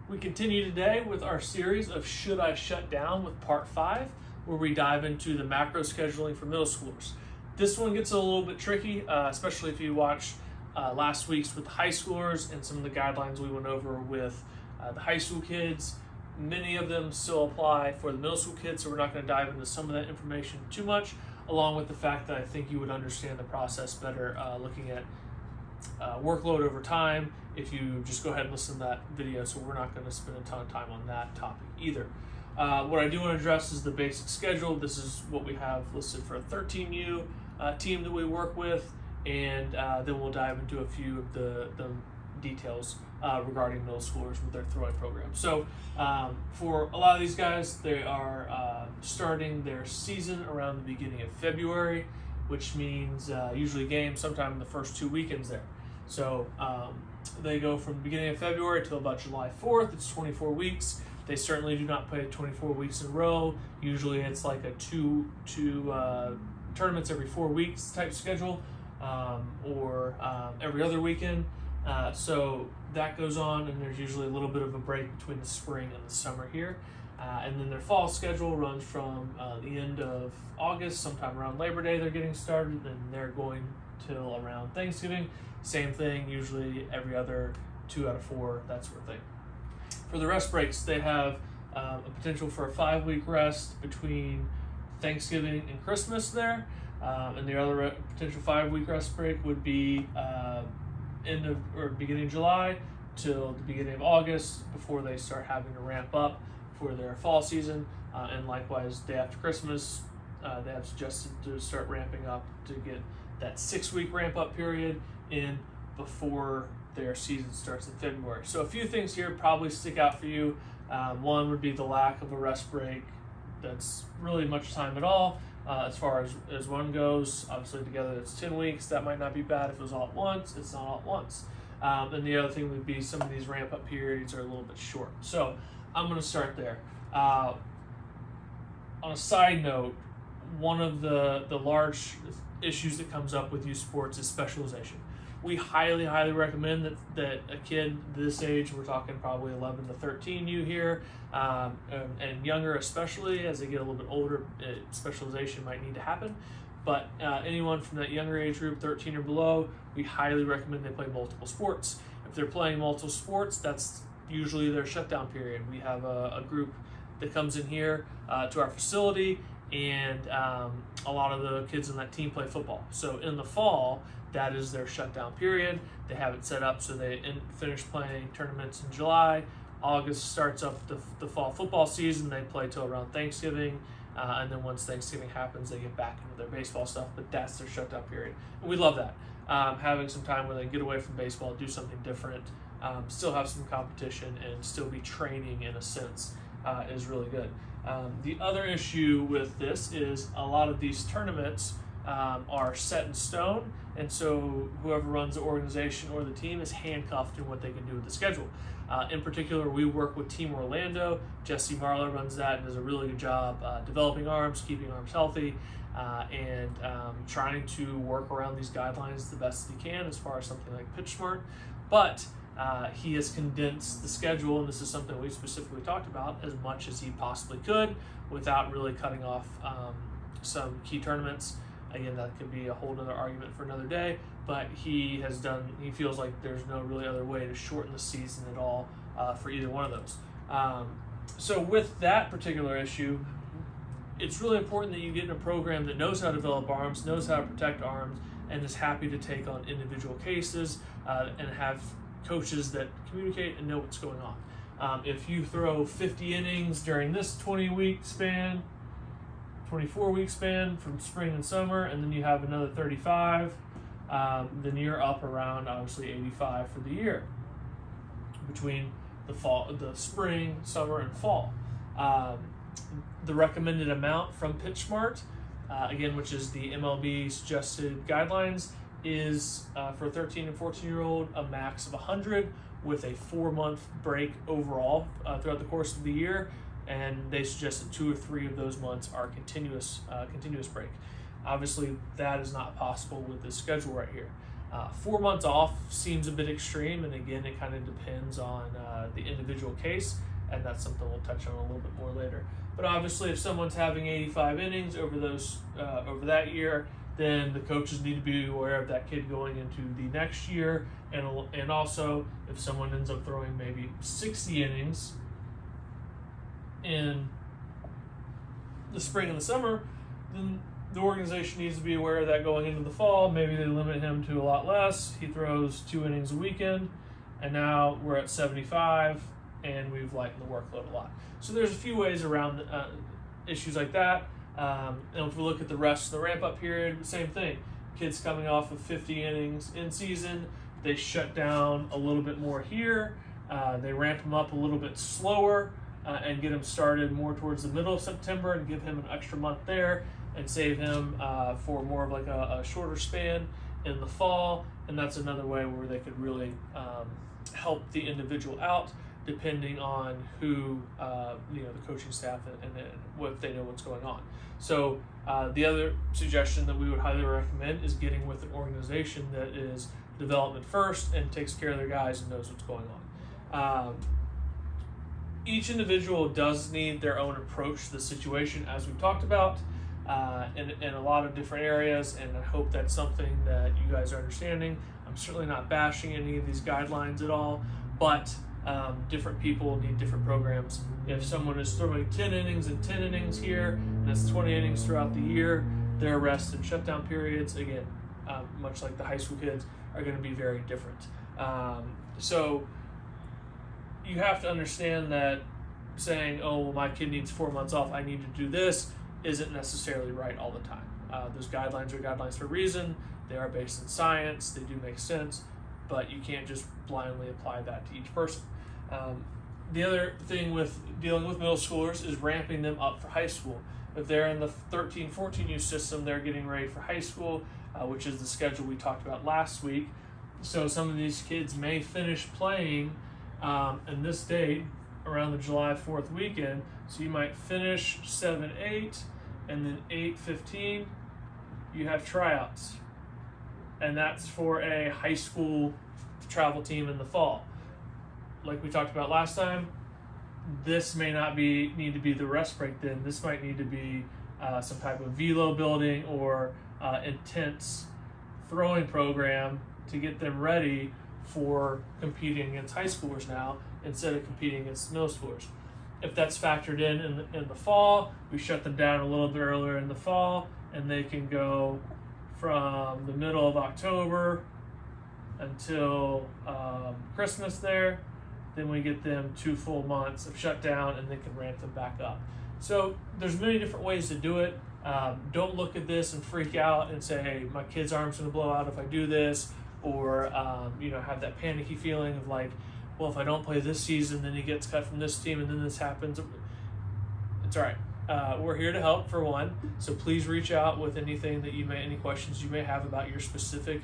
We continue today with our series of Should I Shut Down with Part 5, where we dive into the macro scheduling for middle schoolers. This one gets a little bit tricky, especially if you watch last week's with the high schoolers and some of the guidelines we went over with the high school kids. Many of them still apply for the middle school kids, so we're not going to dive into some of that information too much, along with the fact that I think you would understand the process better looking at workload over time if you just go ahead and listen to that video, so we're not going to spend a ton of time on that topic either. What I do want to address is the basic schedule. This is what we have listed for a 13U team that we work with, and then we'll dive into a few of the details regarding middle schoolers with their throwing program. So for a lot of these guys, they are starting their season around the beginning of February, which means usually games sometime in the first 2 weekends there. So they go from the beginning of February till about July 4th. It's 24 weeks. They certainly do not play 24 weeks in a row. Usually it's like a two tournaments every 4 weeks type schedule, or every other weekend. So that goes on, and there's usually a little bit of a break between the spring and the summer here. And then their fall schedule runs from the end of August, sometime around Labor Day they're getting started, and they're going till around Thanksgiving. Same thing, usually every other 2 out of 4, that sort of thing. For the rest breaks, they have a potential for a 5-week rest between Thanksgiving and Christmas there. And the other potential 5-week rest break would be end of or beginning of July till the beginning of August before they start having to ramp up for their fall season. And likewise, day after Christmas, they have suggested to start ramping up to get that 6-week ramp up period in before their season starts in February. So a few things here probably stick out for you. One would be the lack of a rest break that's really much time at all. As far as one goes, obviously together it's 10 weeks. That might not be bad if it was all at once. It's not all at once. And the other thing would be some of these ramp up periods are a little bit short. So I'm going to start there. On a side note, one of the large issues that comes up with youth sports is specialization. We highly recommend that a kid this age, we're talking probably 11 to 13U here, and younger especially, as they get a little bit older, specialization might need to happen. But anyone from that younger age group, 13 or below, we highly recommend they play multiple sports. If they're playing multiple sports, that's usually their shutdown period. We have a group that comes in here to our facility, and a lot of the kids in that team play football. So in the fall, that is their shutdown period. They have it set up so they finish playing tournaments in July. August starts up the fall football season. They play till around Thanksgiving, and then once Thanksgiving happens, they get back into their baseball stuff, but that's their shutdown period. And we love that. Having some time where they get away from baseball, do something different, still have some competition, and still be training in a sense is really good. The other issue with this is a lot of these tournaments are set in stone, and so whoever runs the organization or the team is handcuffed in what they can do with the schedule. In particular, we work with Team Orlando. Jesse Marler runs that and does a really good job developing arms, keeping arms healthy, and trying to work around these guidelines the best he can as far as something like PitchSmart. But he has condensed the schedule, and this is something we specifically talked about, as much as he possibly could without really cutting off some key tournaments. Again, that could be a whole other argument for another day, but he feels like there's no really other way to shorten the season at all for either one of those. So with that particular issue, it's really important that you get in a program that knows how to develop arms, knows how to protect arms, and is happy to take on individual cases and have coaches that communicate and know what's going on. If you throw 50 innings during this 24-week span from spring and summer, and then you have another 35, then you're up around obviously 85 for the year between the spring, summer, and fall. The recommended amount from PitchSmart, again, which is the MLB suggested guidelines, is for a 13 and 14-year-old a max of 100 with a 4-month break overall throughout the course of the year. And they suggest that 2 or 3 of those months are continuous break. Obviously, that is not possible with this schedule right here. 4 months off seems a bit extreme, and again, it kind of depends on the individual case, and that's something we'll touch on a little bit more later. But obviously, if someone's having 85 innings over that year, then the coaches need to be aware of that kid going into the next year, and also if someone ends up throwing maybe 60 innings in the spring and the summer, then the organization needs to be aware of that going into the fall. Maybe they limit him to a lot less. He throws 2 innings a weekend, and now we're at 75, and we've lightened the workload a lot. So there's a few ways around issues like that. And if we look at the rest of the ramp-up period, same thing. Kids coming off of 50 innings in season, they shut down a little bit more here. They ramp him up a little bit slower and get him started more towards the middle of September and give him an extra month there, and save him for more of like a shorter span in the fall. And that's another way where they could really help the individual out, depending on who the coaching staff and what they know what's going on. So the other suggestion that we would highly recommend is getting with an organization that is development first and takes care of their guys and knows what's going on. Each individual does need their own approach to the situation, as we've talked about, in a lot of different areas, and I hope that's something that you guys are understanding. I'm certainly not bashing any of these guidelines at all, but different people need different programs. If someone is throwing 10 innings and 10 innings here, and it's 20 innings throughout the year, their rest and shutdown periods, again, much like the high school kids, are going to be very different. So you have to understand that saying, oh, well, my kid needs 4 months off, I need to do this, isn't necessarily right all the time. Those guidelines are guidelines for a reason. They are based in science. They do make sense, but you can't just blindly apply that to each person. The other thing with dealing with middle schoolers is ramping them up for high school. If they're in the 13-14U system, they're getting ready for high school, which is the schedule we talked about last week. So some of these kids may finish playing in this date around the July 4th weekend. So you might finish 7-8, and then 8-15, you have tryouts. And that's for a high school travel team in the fall. Like we talked about last time, this may not need to be the rest break then. This might need to be some type of velo building or intense throwing program to get them ready for competing against high schoolers now instead of competing against middle schoolers. If that's factored in the fall, we shut them down a little bit earlier in the fall, and they can go from the middle of October until Christmas there. Then we get them 2 full months of shutdown, and they can ramp them back up. So there's many different ways to do it. Don't look at this and freak out and say, hey, my kid's arm's going to blow out if I do this, or have that panicky feeling of like, well, if I don't play this season, then he gets cut from this team, and then this happens. It's all right. We're here to help, for one. So please reach out with any questions you may have about your specific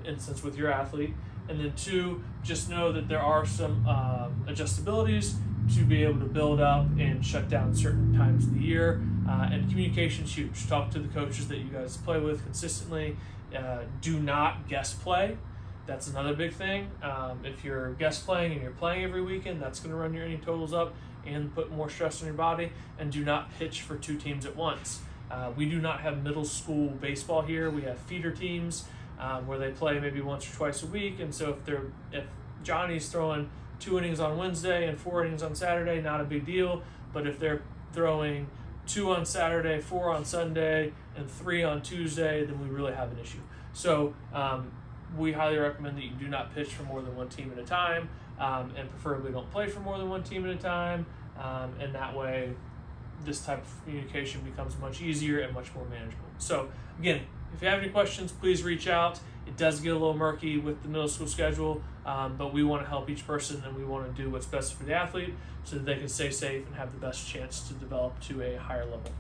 instance with your athlete. And then 2, just know that there are some adjustabilities to be able to build up and shut down certain times of the year. And communication's huge. Talk to the coaches that you guys play with consistently. Do not guest play. That's another big thing. If you're guest playing and you're playing every weekend, that's going to run your inning totals up and put more stress on your body. And do not pitch for 2 teams at once. We do not have middle school baseball here. We have feeder teams where they play maybe once or twice a week. And so if Johnny's throwing 2 innings on Wednesday and 4 innings on Saturday, not a big deal. But if they're throwing 2 on Saturday, 4 on Sunday, and 3 on Tuesday, then we really have an issue. So we highly recommend that you do not pitch for more than 1 team at a time, and preferably don't play for more than 1 team at a time. And that way, this type of communication becomes much easier and much more manageable. So again, if you have any questions, please reach out. It does get a little murky with the middle school schedule, but we want to help each person, and we want to do what's best for the athlete so that they can stay safe and have the best chance to develop to a higher level.